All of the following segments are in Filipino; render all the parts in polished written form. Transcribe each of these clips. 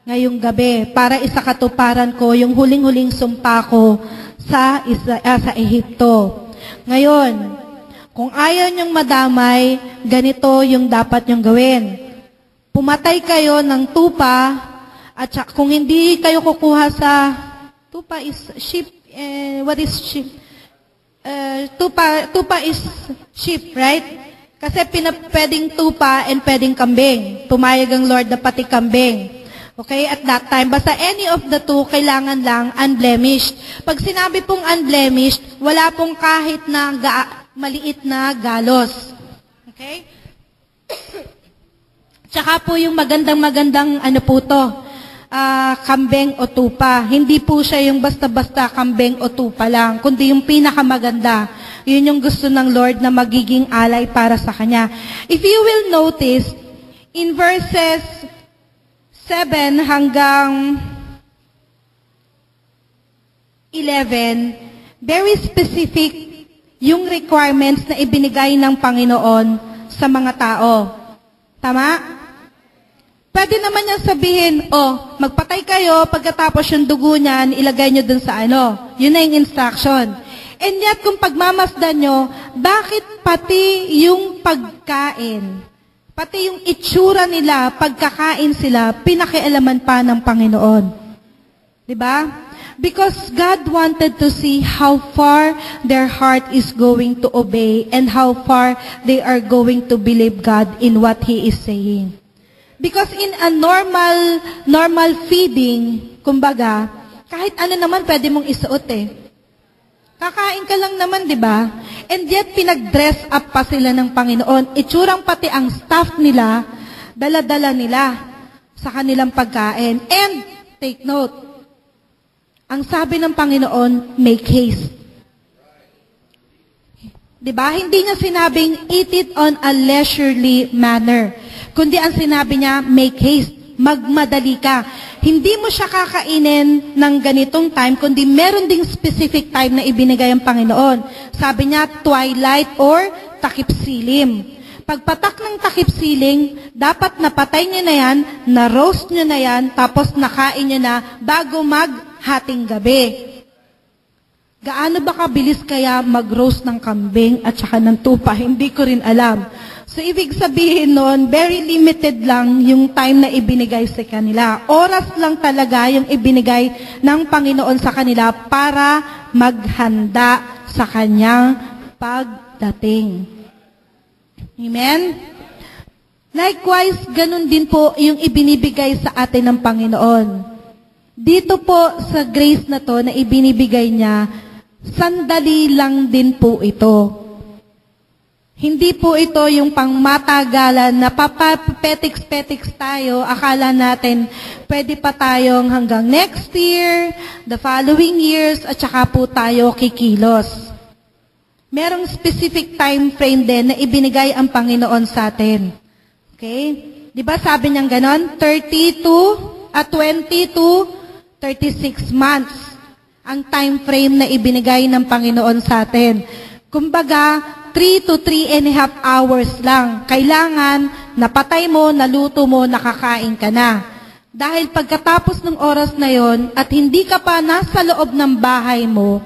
ngayong gabi para isakatuparan ko yung huling-huling sumpa ko sa Ehipto. Ngayon, kung ayaw niyong madamay, ganito yung dapat niyong gawin. Pumatay kayo ng tupa, at kung hindi kayo kukuha sa tupa is sheep. What is sheep? Tupa is sheep, right? Kasi pwedeng tupa and pwedeng kambing. Pumayag ang Lord na pati kambing. Okay, at that time, basta any of the two, kailangan lang unblemished. Pag sinabi pong unblemished, wala pong kahit na maliit na galos. Okay? Tsaka po yung magandang ano po to, kambing o tupa. Hindi po siya yung basta-basta kambing o tupa lang, kundi yung pinakamaganda. Yun yung gusto ng Lord na magiging alay para sa Kanya. If you will notice, in verses 7 hanggang 11, very specific yung requirements na ibinigay ng Panginoon sa mga tao. Tama? Pwede naman niya sabihin, magpatay kayo, pagkatapos yung dugo niyan, ilagay nyo dun sa ano. Yun na yung instruction. And yet, kung pagmamasdan nyo, bakit pati yung pagkain, pati yung itsura nila, pagkakain sila, pinakialaman pa ng Panginoon? Diba? Because God wanted to see how far their heart is going to obey and how far they are going to believe God in what He is saying. Because in a normal feeding, kumbaga, kahit ano naman pwede mong isuot eh. Kakain ka lang naman, di ba? And yet, pinag-dress up pa sila ng Panginoon. Itsurang pati ang staff nila, dala-dala nila sa kanilang pagkain. And, take note, ang sabi ng Panginoon, make haste. Di ba? Hindi niya sinabing, eat it on a leisurely manner. Kundi ang sinabi niya, make haste. Magmadali ka. Hindi mo siya kakainin ng ganitong time, kundi meron ding specific time na ibinigay ang Panginoon. Sabi niya, twilight or takip silim. Pagpatak ng takip siling, dapat napatay niyo na yan, na-roast niyo na yan, tapos nakain niyo na bago maghating gabi. Gaano ba kabilis kaya mag-roast ng kambing at saka ng tupa? Hindi ko rin alam. So, ibig sabihin nun, very limited lang yung time na ibinigay sa kanila. Oras lang talaga yung ibinigay ng Panginoon sa kanila para maghanda sa kanyang pagdating. Amen? Likewise, ganun din po yung ibinibigay sa atin ng Panginoon. Dito po sa grace na to na ibinibigay niya, sandali lang din po ito. Hindi po ito yung pangmatagalan na papapetiks-petiks tayo, akala natin pwede pa tayong hanggang next year, the following years, at saka po tayo kikilos. Merong specific time frame din na ibinigay ang Panginoon sa atin. Okay? Di ba sabi niyang ganon? 20 to 36 months ang time frame na ibinigay ng Panginoon sa atin. Kumbaga, 3 to 3.5 hours lang. Kailangan, napatay mo, naluto mo, nakakain ka na. Dahil pagkatapos ng oras na yon at hindi ka pa nasa loob ng bahay mo,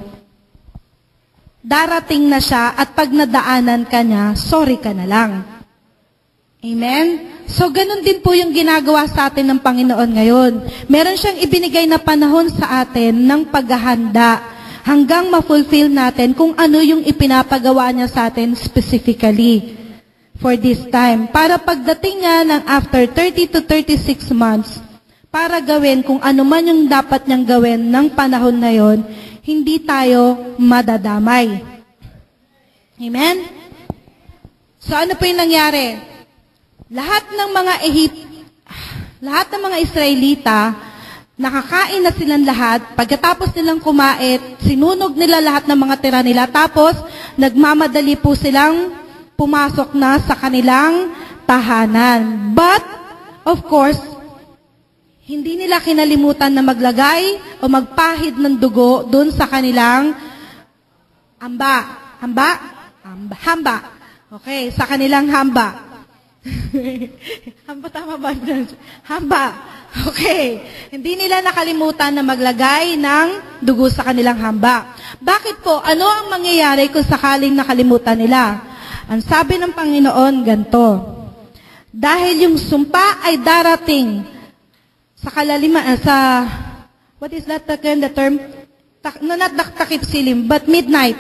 darating na siya at pag nadaanan ka niya, sorry ka na lang. Amen? So, ganun din po yung ginagawa sa atin ng Panginoon ngayon. Meron siyang ibinigay na panahon sa atin ng paghahanda hanggang ma-fulfill natin kung ano yung ipinapagawa niya sa atin specifically for this time. Para pagdating niya ng after 30 to 36 months, para gawin kung ano man yung dapat niyang gawin ng panahon na yon, hindi tayo madadamay. Amen? So ano po yung nangyari? Lahat ng mga Israelita, nakakain na silang lahat, pagkatapos nilang kumain, sinunog nila lahat ng mga tira nila, tapos nagmamadali po silang pumasok na sa kanilang tahanan. But, of course, hindi nila kinalimutan na maglagay o magpahid ng dugo dun sa kanilang hamba. Okay, sa kanilang hamba. Hamba, tama ba? Hamba. Okay. Hindi nila nakalimutan na maglagay ng dugo sa kanilang hamba. Bakit po? Ano ang mangyayari kung sakaling nakalimutan nila? Ang sabi ng Panginoon, ganito. Dahil yung sumpa ay darating sa kalaliman, what is that again, the term? Not takip silim, but midnight.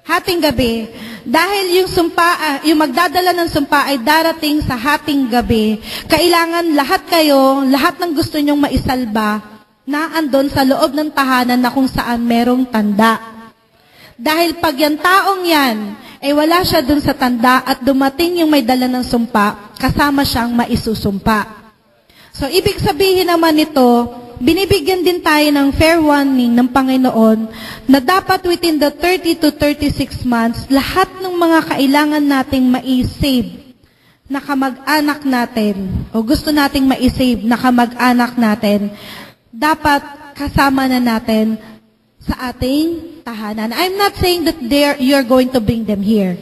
Hating gabi. Dahil yung sumpa, yung magdadala ng sumpa ay darating sa hating gabi, kailangan lahat kayo, lahat ng gusto nyong maisalba, na andon sa loob ng tahanan na kung saan merong tanda. Dahil pag yung taong yan, ay wala siya dun sa tanda at dumating yung may dala ng sumpa, kasama siyang maisusumpa. So, ibig sabihin naman nito, binibigyan din tayo ng fair warning ng Panginoon na dapat within the 30 to 36 months, lahat ng mga kailangan nating ma-save na kamag-anak natin o gusto nating ma-save na kamag-anak natin, dapat kasama na natin sa ating tahanan. I'm not saying that you're going to bring them here.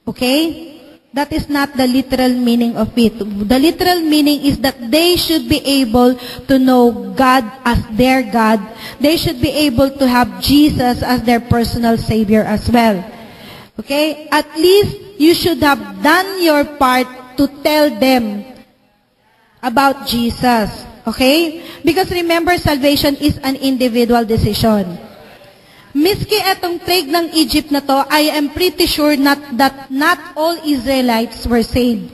Okay? That is not the literal meaning of it. The literal meaning is that they should be able to know God as their God. They should be able to have Jesus as their personal Savior as well. Okay? At least you should have done your part to tell them about Jesus. Okay? Because remember, salvation is an individual decision. Miski etong plague ng Egypt na to, I am pretty sure that not all Israelites were saved.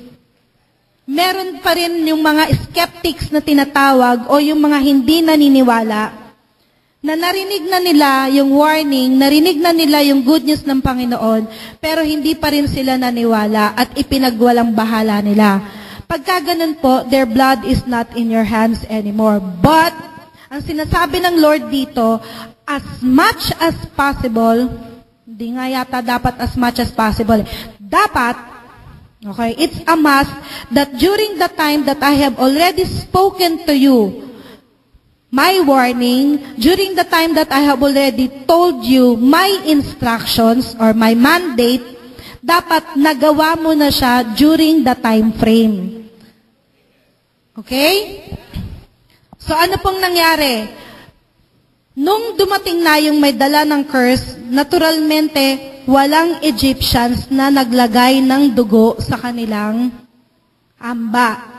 Meron pa rin yung mga skeptics na tinatawag o yung mga hindi naniniwala na narinig na nila yung warning, narinig na nila yung good news ng Panginoon, pero hindi pa rin sila naniwala at ipinagwalang bahala nila. Pagka ganun po, their blood is not in your hands anymore. But, ang sinasabi ng Lord dito, as much as possible, hindi nga yata dapat as much as possible. Dapat, okay, it's a must that during the time that I have already spoken to you, my warning, during the time that I have already told you my instructions or my mandate, dapat nagawa mo na siya during the time frame. Okay? So ano pong nangyari? Nung dumating na yung may dala ng curse, naturalmente, walang Egyptians na naglagay ng dugo sa kanilang hamba.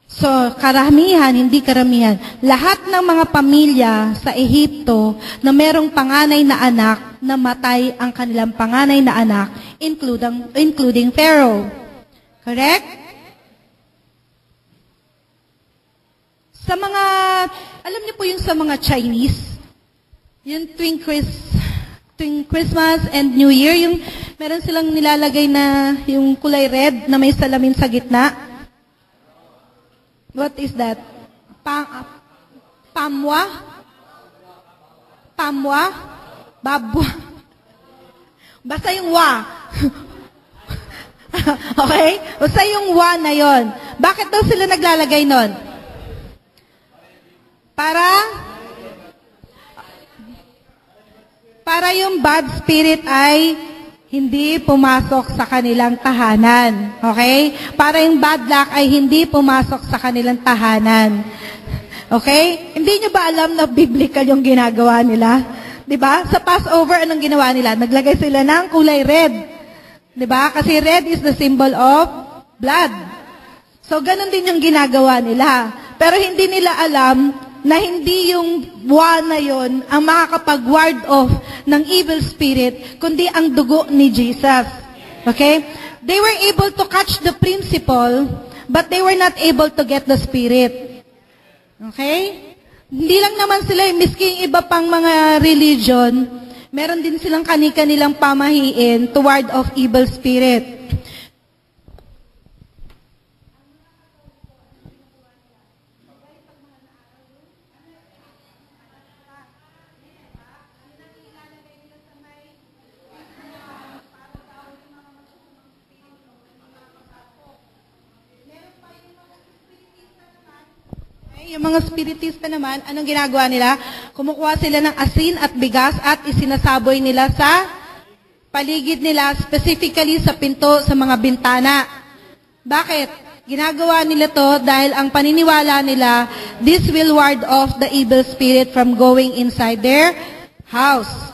So, karamihan, hindi karamihan, lahat ng mga pamilya sa Ehipto na merong panganay na anak, namatay ang kanilang panganay na anak, including Pharaoh. Correct? Sa mga, alam niyo po yung sa mga Chinese, yung tuwing Christmas and New Year, yung meron silang nilalagay na yung kulay red na may salamin sa gitna. What is that? Pamwa? Pamwa? Babwa? Basta yung wa. Okay? Basta yung wa na yon. Bakit daw sila naglalagay nun? Para yung bad spirit ay hindi pumasok sa kanilang tahanan. Okay? Para yung bad luck ay hindi pumasok sa kanilang tahanan. Okay? Hindi nyo ba alam na biblical yung ginagawa nila? Diba? Sa Passover, anong ginawa nila? Naglagay sila ng kulay red. Diba? Kasi red is the symbol of blood. So, ganun din yung ginagawa nila. Pero hindi nila alam na hindi yung wa na yon ang makakapag-ward off ng evil spirit, kundi ang dugo ni Jesus. Okay? They were able to catch the principle, but they were not able to get the spirit. Okay? Hindi lang naman sila, miski iba pang mga religion, meron din silang kani-kanilang pamahiin to ward off evil spirit. Yung mga spiritista naman, anong ginagawa nila? Kumukuha sila ng asin at bigas at isinasaboy nila sa paligid nila, specifically sa pinto, sa mga bintana. Bakit? Ginagawa nila to dahil ang paniniwala nila, this will ward off the evil spirit from going inside their house.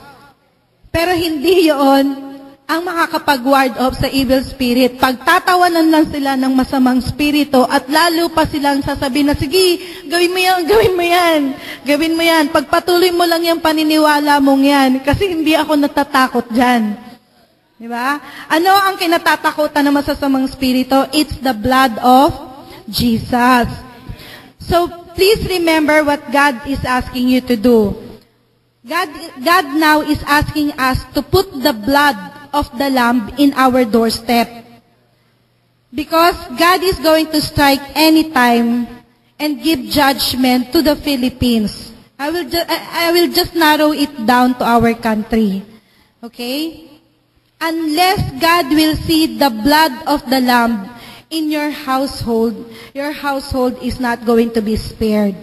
Pero hindi yon ang makakapag-ward off sa evil spirit. Pagtatawanan lang sila ng masamang spirito at lalo pa silang sasabihin na, sige, gawin mo yan, gawin mo yan, gawin mo yan. Pagpatuloy mo lang yung paniniwala mong yan kasi hindi ako natatakot dyan. Diba? Ano ang kinatatakutan ng masasamang spirito? It's the blood of Jesus. So, please remember what God is asking you to do. God now is asking us to put the blood of the Lamb in our doorstep. Because God is going to strike anytime and give judgment to the Philippines. I will just narrow it down to our country. Okay? Unless God will see the blood of the Lamb in your household is not going to be spared.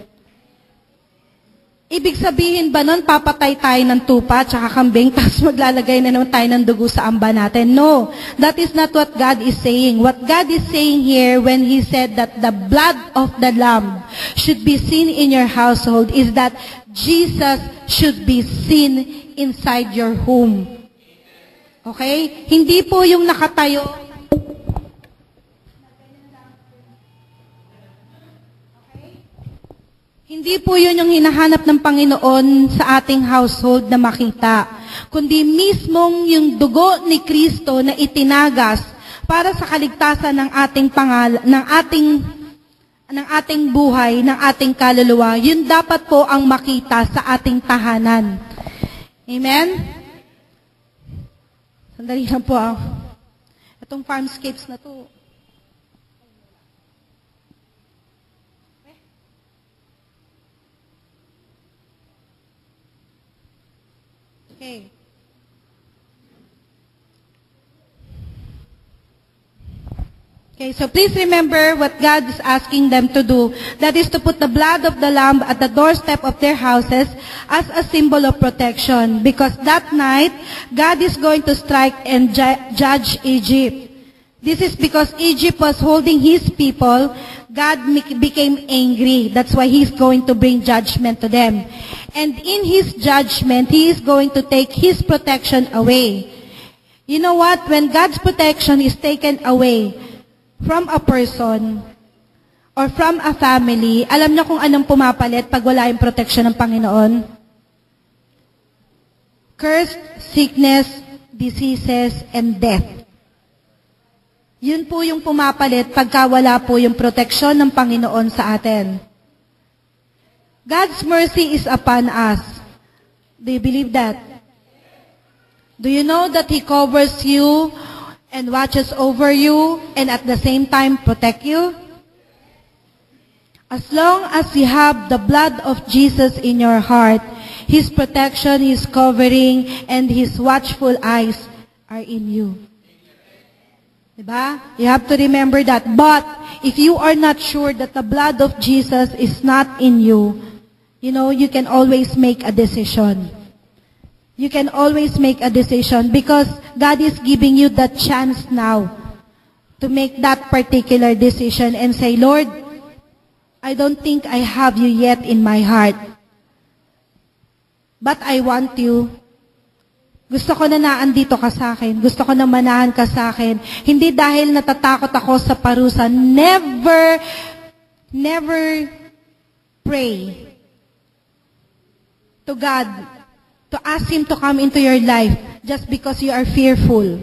Ibig sabihin ba nun, papatay tayo ng tupa at kambing, tapos maglalagay na naman tayo ng dugo sa amba natin? No, that is not what God is saying. What God is saying here when He said that the blood of the Lamb should be seen in your household is that Jesus should be seen inside your home. Okay? Hindi po yung nakatayo. Hindi po yun yung hinahanap ng Panginoon sa ating household na makita, kundi mismong yung dugo ni Kristo na itinagas para sa kaligtasan ng ating ng ating buhay, ng ating kaluluwa. Yun dapat po ang makita sa ating tahanan. Amen? Sandali lang po. Itong farmscapes na to. Okay. Okay, so please remember what God is asking them to do. That is to put the blood of the Lamb at the doorstep of their houses as a symbol of protection. Because that night, God is going to strike and judge Egypt. This is because Egypt was holding His people. God became angry. That's why He's going to bring judgment to them. And in His judgment, He is going to take His protection away. You know what? When God's protection is taken away from a person or from a family, alam niyo kung anong pumapalit pag wala yung protection ng Panginoon? Cursed, sickness, diseases, and death. Yun po yung pumapalit pagka wala po yung proteksyon ng Panginoon sa atin. God's mercy is upon us. Do you believe that? Do you know that He covers you and watches over you and at the same time protect you? As long as you have the blood of Jesus in your heart, His protection, His covering, and His watchful eyes are in you. Diba? You have to remember that. But if you are not sure that the blood of Jesus is not in you, you know, you can always make a decision. You can always make a decision because God is giving you the chance now to make that particular decision and say, Lord, I don't think I have you yet in my heart. But I want you. Gusto ko na naandito ka sa akin. Gusto ko na manahan ka sa akin. Hindi dahil natatakot ako sa parusa. Never pray to God to ask Him to come into your life just because you are fearful.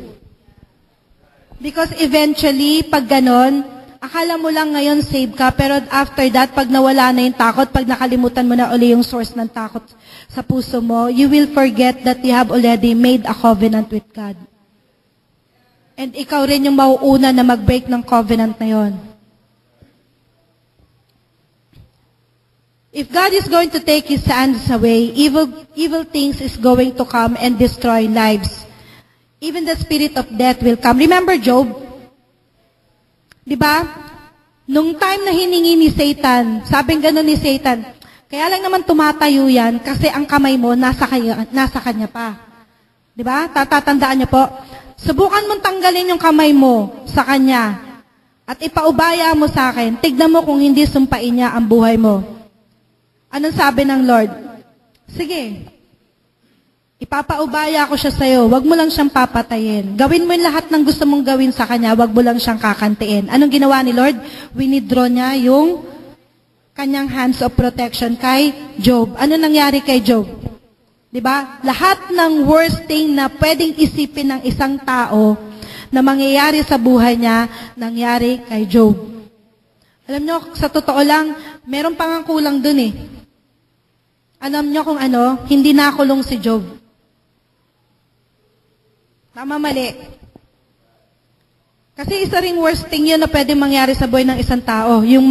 Because eventually, pag ganon, akala mo lang ngayon save ka, pero after that, pag nawala na yung takot, pag nakalimutan mo na uli yung source ng takot sa puso mo, you will forget that you have already made a covenant with God. And ikaw rin yung mauuna na mag-break ng covenant na yon. If God is going to take His hands away, evil things is going to come and destroy lives. Even the spirit of death will come. Remember Job? Diba? Nung time na hiningi ni Satan, sabing gano'n ni Satan, kaya lang naman tumatayo yan kasi ang kamay mo nasa kanya pa. Diba? Tatatandaan niyo po. Subukan mong tanggalin yung kamay mo sa kanya. at ipaubaya mo sa akin, tignan mo kung hindi sumpain niya ang buhay mo. Anong sabi ng Lord? Sige, ipapaubaya ko siya sa'yo, wag mo lang siyang papatayin. Gawin mo yung lahat ng gusto mong gawin sa kanya, wag mo lang siyang kakantiin. Anong ginawa ni Lord? Winidraw niya yung kanyang hands of protection kay Job. Ano nangyari kay Job? Diba? Lahat ng worst thing na pwedeng isipin ng isang tao na mangyayari sa buhay niya, nangyari kay Job. Alam nyo, sa totoo lang, meron pang kulang dun eh. Alam nyo kung ano, hindi nakulong si Job. Tama, mali. Kasi isa ring worst thing yun na pwedeng mangyari sa buhay ng isang tao, yung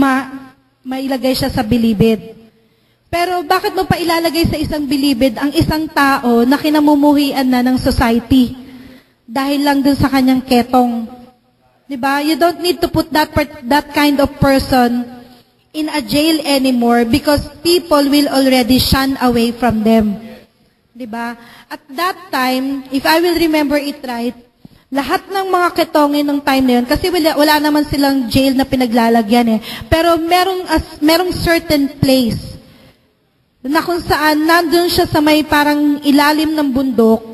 mailagay siya sa bilibid. Pero bakit mo pa ilalagay sa isang bilibid ang isang tao na kinamumuhian na ng society? Dahil lang dun sa kanyang ketong. Diba? You don't need to put that kind of person in a jail anymore because people will already shun away from them. Diba? At that time, if I will remember it right, lahat ng mga ketongin ng time na yun, kasi wala naman silang jail na pinaglalagyan eh. Pero merong certain place na kung saan nandun siya sa may parang ilalim ng bundok,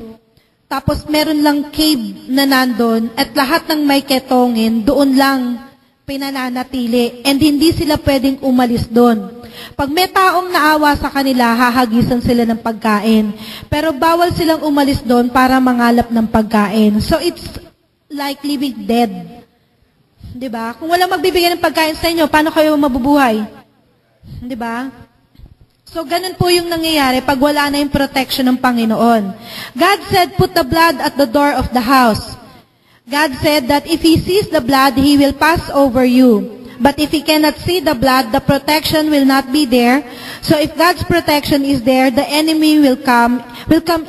tapos meron lang cave na nandun, at lahat ng may ketongin, doon lang pinananatili, and hindi sila pwedeng umalis doon. Pag may taong naawa sa kanila, hahagisan sila ng pagkain. Pero bawal silang umalis doon para mangalap ng pagkain. So it's like living dead. Diba? Kung walang magbibigay ng pagkain sa inyo, paano kayo mabubuhay? Diba? So, ganun po yung nangyayari pag wala na yung protection ng Panginoon. God said, put the blood at the door of the house. God said that if He sees the blood, He will pass over you. But if He cannot see the blood, the protection will not be there. So, if God's protection is there, the enemy will come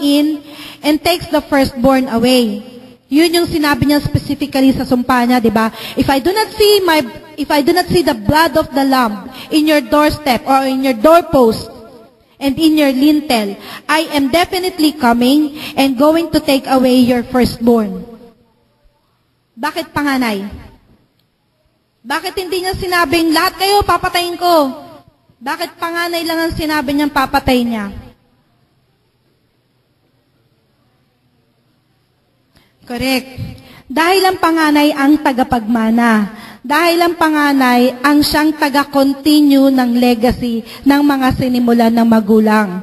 in and takes the firstborn away. Yun yung sinabi niya specifically sa sumpa niya, di ba? If I do not see the blood of the lamb in your doorstep or in your doorpost and in your lintel, I am definitely coming and going to take away your firstborn. Bakit panganay? Bakit hindi niya sinabing, lahat kayo, papatayin ko? Bakit panganay lang ang sinabi niyang papatayin niya? Correct. Dahil ang panganay ang tagapagmana. Dahil ang panganay ang siyang taga-continue ng legacy ng mga sinimulan ng magulang.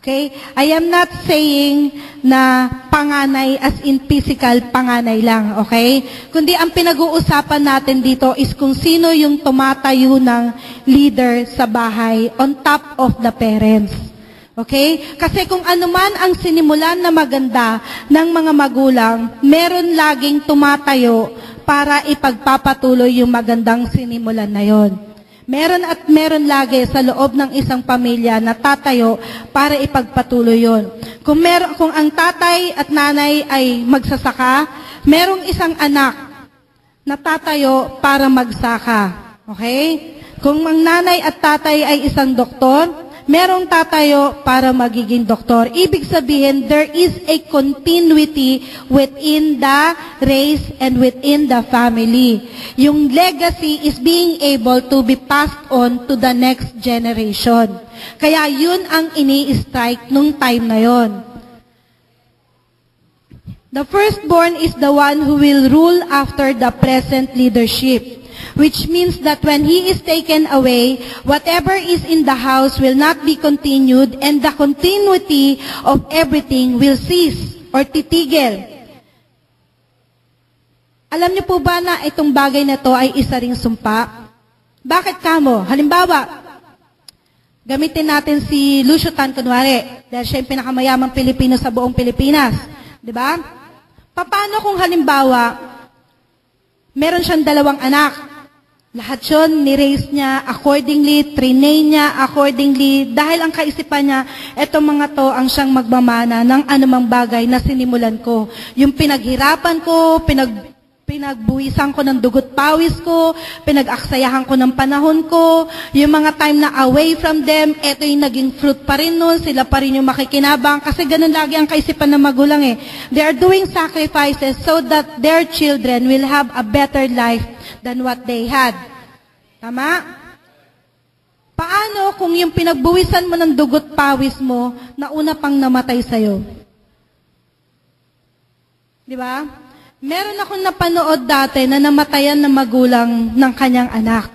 Okay? I am not saying na panganay as in physical panganay lang. Okay? Kundi ang pinag-uusapan natin dito is kung sino yung tumatayo ng leader sa bahay on top of the parents. Okay? Kasi kung anuman ang sinimulan na maganda ng mga magulang, meron laging tumatayo para ipagpapatuloy yung magandang sinimulan na yon. Meron lagi sa loob ng isang pamilya na tatayo para ipagpatuloy yon. Kung ang tatay at nanay ay magsasaka, merong isang anak na tatayo para magsaka. Okay? Kung ang nanay at tatay ay isang doktor, merong tatayo para magiging doktor. Ibig sabihin, there is a continuity within the race and within the family. Yung legacy is being able to be passed on to the next generation. Kaya yun ang ini-strike nung time na yon. The firstborn is the one who will rule after the present leadership. Which means that when he is taken away, whatever is in the house will not be continued and the continuity of everything will cease or titigil. Alam niyo po ba na itong bagay na to ay isa ring sumpa? Bakit kamo? Halimbawa, gamitin natin si Lucio Tan kunwari, dahil siya yung pinakamayamang Pilipino sa buong Pilipinas. Diba? Paano kung halimbawa, meron siyang 2 anak? Lahat yun, ni-raise niya accordingly, train niya accordingly, dahil ang kaisipan niya, etong mga to ang siyang magmamana ng anumang bagay na sinimulan ko. Yung pinaghirapan ko, Pinagbuwisan ko ng dugot pawis ko, pinag-aksayahan ko ng panahon ko, yung mga time na away from them, eto yung naging fruit pa rin nun, sila pa rin yung makikinabang, kasi ganun lagi ang kaisipan ng magulang eh. They are doing sacrifices so that their children will have a better life than what they had. Tama? Paano kung yung pinagbuwisan mo ng dugot pawis mo, nauna pang namatay sa'yo? Di ba? Meron akong napanood dati na namatayan ng magulang ng kanyang anak.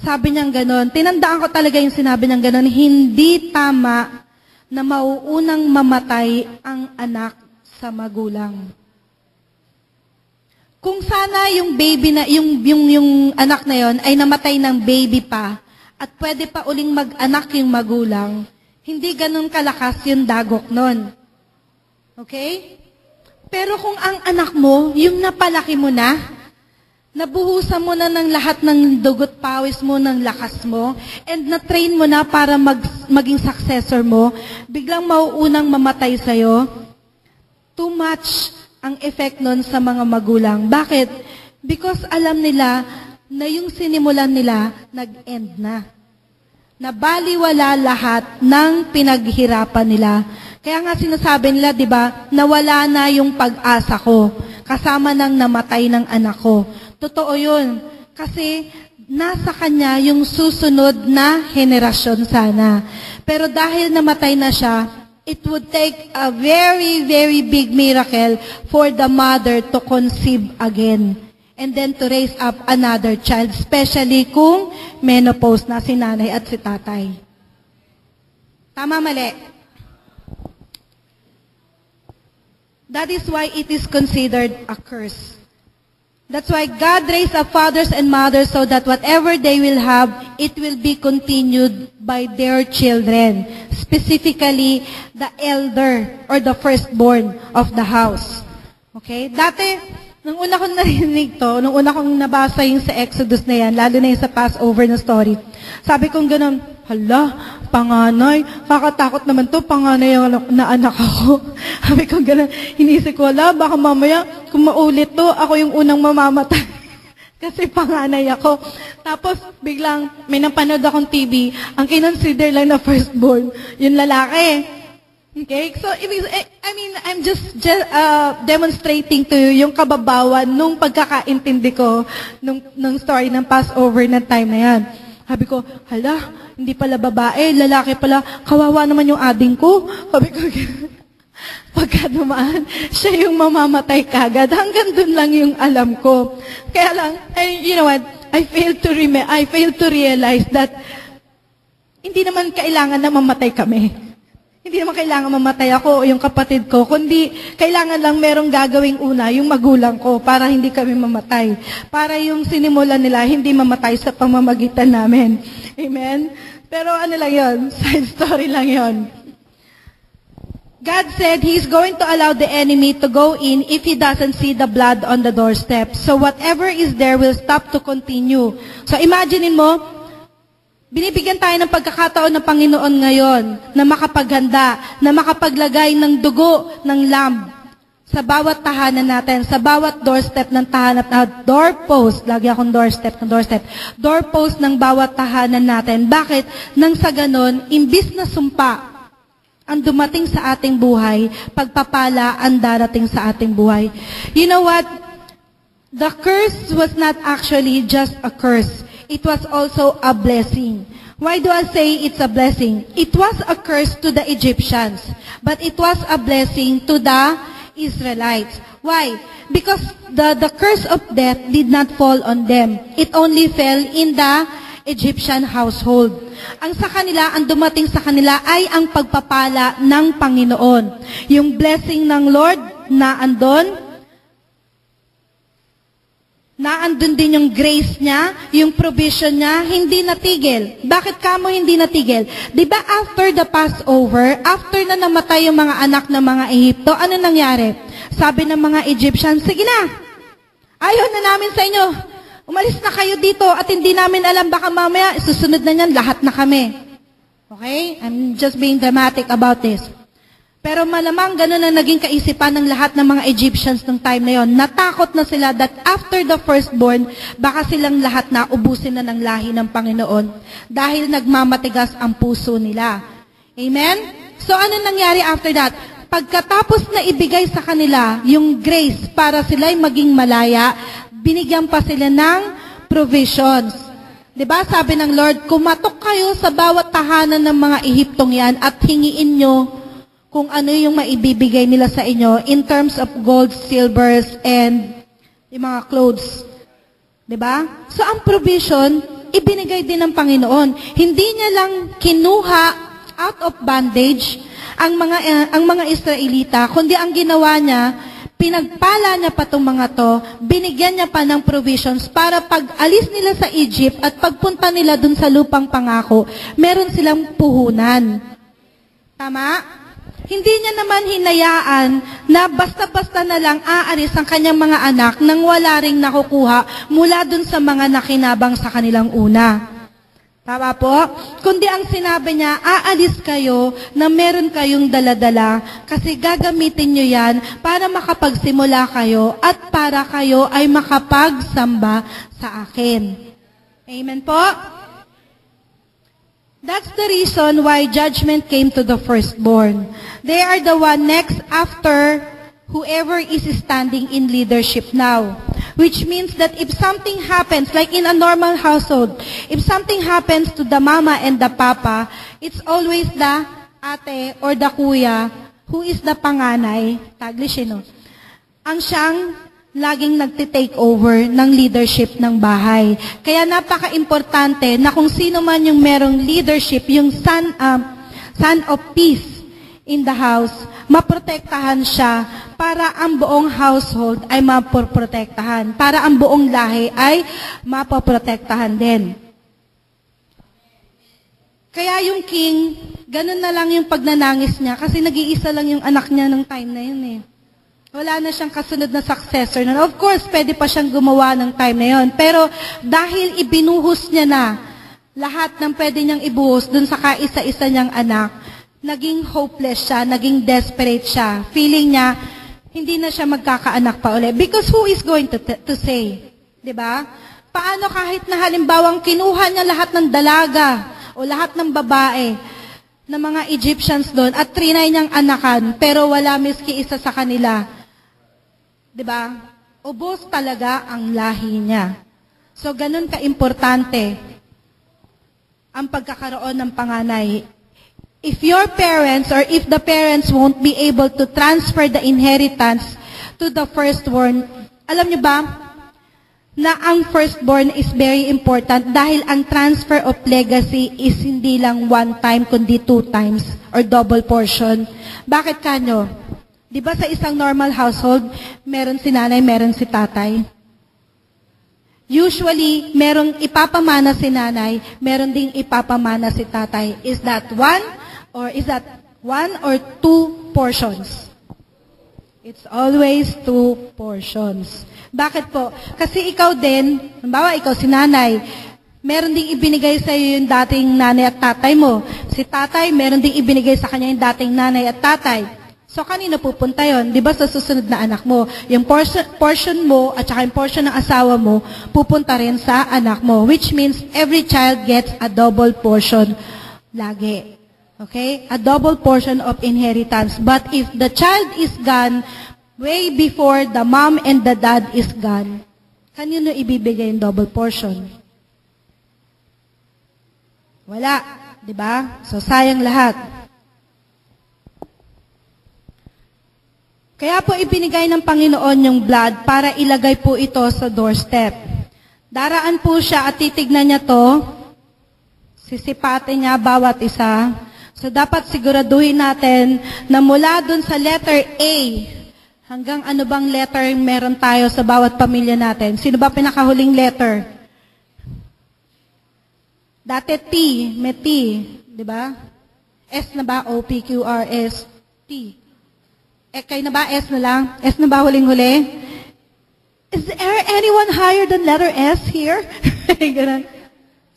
Sabi niyang ganon, tinandaan ko talaga yung sinabi niyang ganon, hindi tama na mauunang mamatay ang anak sa magulang. Kung sana yung baby na, yung anak na yon ay namatay ng baby pa, at pwede pa uling mag-anak yung magulang, hindi ganon kalakas yung dagok nun. Okay? Pero kung ang anak mo, yung napalaki mo na, nabuhusan mo na ng lahat ng dugot pawis mo, ng lakas mo, and na-train mo na para maging successor mo, biglang mauunang mamatay sa'yo, too much ang effect nun sa mga magulang. Bakit? Because alam nila na yung sinimulan nila, nag-end na. Nabaliwala lahat ng pinaghirapan nila. Kaya nga sinasabi nila, di ba, nawala na yung pag-asa ko, kasama ng namatay ng anak ko. Totoo yun. Kasi nasa kanya yung susunod na henerasyon sana. Pero dahil namatay na siya, it would take a very, very big miracle for the mother to conceive again. And then to raise up another child, especially kung menopause na si nanay at si tatay. Tama, mali? That is why it is considered a curse. That's why God raised up fathers and mothers so that whatever they will have, it will be continued by their children. Specifically, the elder or the firstborn of the house. Okay? Dati, nung una kong narinig to, nung una kong nabasa yung sa Exodus na yan, lalo na yung sa Passover na story, sabi kong ganun, hala, panganay, kakatakot naman to, panganay na anak ako. Sabi kong ganun, inisip ko, hala, baka mamaya, kung maulit to, ako yung unang mamamatay. Kasi panganay ako. Tapos, biglang, may napanood akong TV, ang kinonsider lang na firstborn, yung lalaki. Okay? So, I mean, I'm just demonstrating to you yung kababawan nung pagkakaintindi ko nung story ng Passover na time na yan. Sabi ko, hala, hindi pala babae, lalaki pala, kawawa naman yung ading ko. Sabi ko, pagka dumaan, siya yung mamamatay kagad. Hanggang dun lang yung alam ko. Kaya lang, you know what, I failed to realize that hindi naman kailangan na mamatay kami. Hindi naman kailangan mamatay ako o yung kapatid ko, kundi kailangan lang merong gagawing una, yung magulang ko, para hindi kami mamatay. Para yung sinimulan nila, hindi mamatay sa pamamagitan namin. Amen? Pero ano lang yun? Side story lang yun. God said He's going to allow the enemy to go in if he doesn't see the blood on the doorstep. So whatever is there will stop to continue. So imaginein mo, binibigyan tayo ng pagkakataon ng Panginoon ngayon na makapaghanda, na makapaglagay ng dugo ng lamb sa bawat tahanan natin, sa bawat doorstep ng tahanan, doorpost, lagi akong doorpost ng bawat tahanan natin. Bakit? Nang sa ganon, imbis na sumpa ang dumating sa ating buhay, pagpapala ang darating sa ating buhay. You know what? The curse was not actually just a curse. It was also a blessing. Why do I say it's a blessing? It was a curse to the Egyptians, but it was a blessing to the Israelites. Why? Because the curse of death did not fall on them. It only fell in the Egyptian household. Ang sa kanila, ang dumating sa kanila ay ang pagpapala ng Panginoon. Yung blessing ng Lord na andon, naandun din yung grace niya, yung provision niya, hindi natigil. Bakit kamo hindi natigil? Di ba after the Passover, after na namatay yung mga anak ng mga Ehipto, ano nangyari? Sabi ng mga Egyptians, sige na, ayaw na namin sa inyo. Umalis na kayo dito at hindi namin alam, baka mamaya, susunod na niyan, lahat na kami. Okay? I'm just being dramatic about this. Pero malamang ganun ang naging kaisipan ng lahat ng mga Egyptians ng time na yon. Natakot na sila that after the firstborn, baka silang lahat na ubusin na ng lahi ng Panginoon dahil nagmamatigas ang puso nila. Amen? So ano nangyari after that? Pagkatapos na ibigay sa kanila yung grace para sila'y maging malaya, binigyan pa sila ng provisions. Diba? Sabi ng Lord, kumatok kayo sa bawat tahanan ng mga Ehiptong yan at hingiin nyo kung ano yung maibibigay nila sa inyo in terms of gold, silvers, and yung mga clothes. Diba? So, ang provision, ibinigay din ng Panginoon. Hindi niya lang kinuha out of bondage ang mga Israelita, kundi ang ginawa niya, pinagpala niya pa itong mga to, binigyan niya pa ng provisions para pag alis nila sa Egypt at pagpunta nila dun sa lupang pangako, meron silang puhunan. Tama? Hindi niya naman hinayaan na basta-basta na lang aalis ang kanyang mga anak nang wala ring nakukuha mula dun sa mga nakinabang sa kanilang una. Tama po? Kundi ang sinabi niya, aalis kayo na meron kayong daladala kasi gagamitin nyo yan para makapagsimula kayo at para kayo ay makapagsamba sa akin. Amen po? That's the reason why judgment came to the firstborn. They are the one next after whoever is standing in leadership now. Which means that if something happens, like in a normal household, if something happens to the mama and the papa, it's always the ate or the kuya who is the panganay, Taglish, no? Ang siyang laging nagtitake over ng leadership ng bahay. Kaya napaka-importante na kung sino man yung merong leadership, yung son of peace in the house, maprotektahan siya para ang buong household ay mapoprotektahan. Para ang buong lahi ay mapoprotektahan din. Kaya yung king, ganun na lang yung pagnanangis niya kasi nag-iisa lang yung anak niya ng time na yun eh. Wala na siyang kasunod na successor. Of course, pwede pa siyang gumawa ng time na yun. Pero dahil ibinuhos niya na lahat ng pwede niyang ibuhos dun sa kaisa-isa niyang anak, naging hopeless siya, naging desperate siya. Feeling niya, hindi na siya magkakaanak pa ulit. Because who is going to say? Diba? Paano kahit na halimbawang kinuha niya lahat ng dalaga o lahat ng babae na mga Egyptians doon at trinay niyang anakan pero wala miski isa sa kanila. Diba? Ubos talaga ang lahi niya. So, ganun ka-importante ang pagkakaroon ng panganay. If your parents or if the parents won't be able to transfer the inheritance to the firstborn, alam niyo ba na ang firstborn is very important dahil ang transfer of legacy is hindi lang one time kundi 2 times or double portion. Bakit kanyo? Di ba sa isang normal household, meron si nanay, meron si tatay? Usually, merong ipapamana si nanay, meron ding ipapamana si tatay. Is that one or 2 portions? It's always 2 portions. Bakit po? Kasi ikaw din, halimbawa ikaw si nanay, meron ding ibinigay sa iyo yung dating nanay at tatay mo. Si tatay, meron ding ibinigay sa kanya yung dating nanay at tatay. So, kanino pupunta yon? Di ba sa susunod na anak mo? Yung portion mo at saka yung portion ng asawa mo, pupunta rin sa anak mo. Which means every child gets a double portion lagi. Okay? A double portion of inheritance. But if the child is gone way before the mom and the dad is gone, kanino ibibigay yung double portion? Wala. Di ba? So, sayang lahat. Kaya po ibinigay ng Panginoon yung blood para ilagay po ito sa doorstep. Daraan po siya at titignan niya to. Sisipatin niya bawat isa. So dapat siguraduhin natin na mula dun sa letter A, hanggang ano bang letter meron tayo sa bawat pamilya natin? Sino ba pinakahuling letter? Dati T, may T, di ba? S na ba? O, P, Q, R, S, T. Kayo na ba? S na lang? S na ba huling-huli? Is there anyone higher than letter S here? Ganun.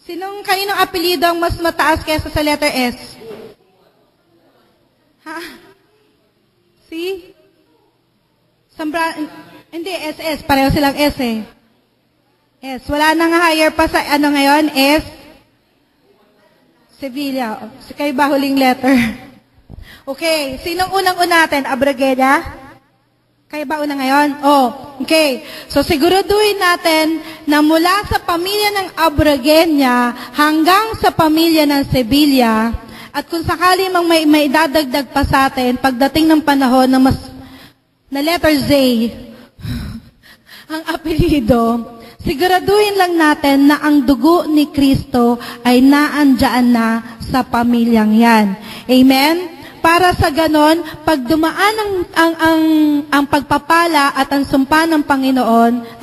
Sinong kaninong apelyido ang mas mataas kaysa sa letter S? Ha? Hindi, SS. Pareho silang S eh. S. Wala nang higher pa sa ano ngayon? S. Sevilla. Kayo ba huling letter? Okay. Sinong unang-unatin? Abrageda? Kayo ba una ngayon? Okay. So siguraduhin natin na mula sa pamilya ng Abragenya hanggang sa pamilya ng Sevilla, at kung sakali mang may dadagdag pa sa atin, pagdating ng panahon na letter Z, ang apelido, siguraduhin lang natin na ang dugo ni Kristo ay naandyan na sa pamilyang yan. Amen? Para sa ganon, pag dumaan ang pagpapala at ang sumpa ng Panginoon,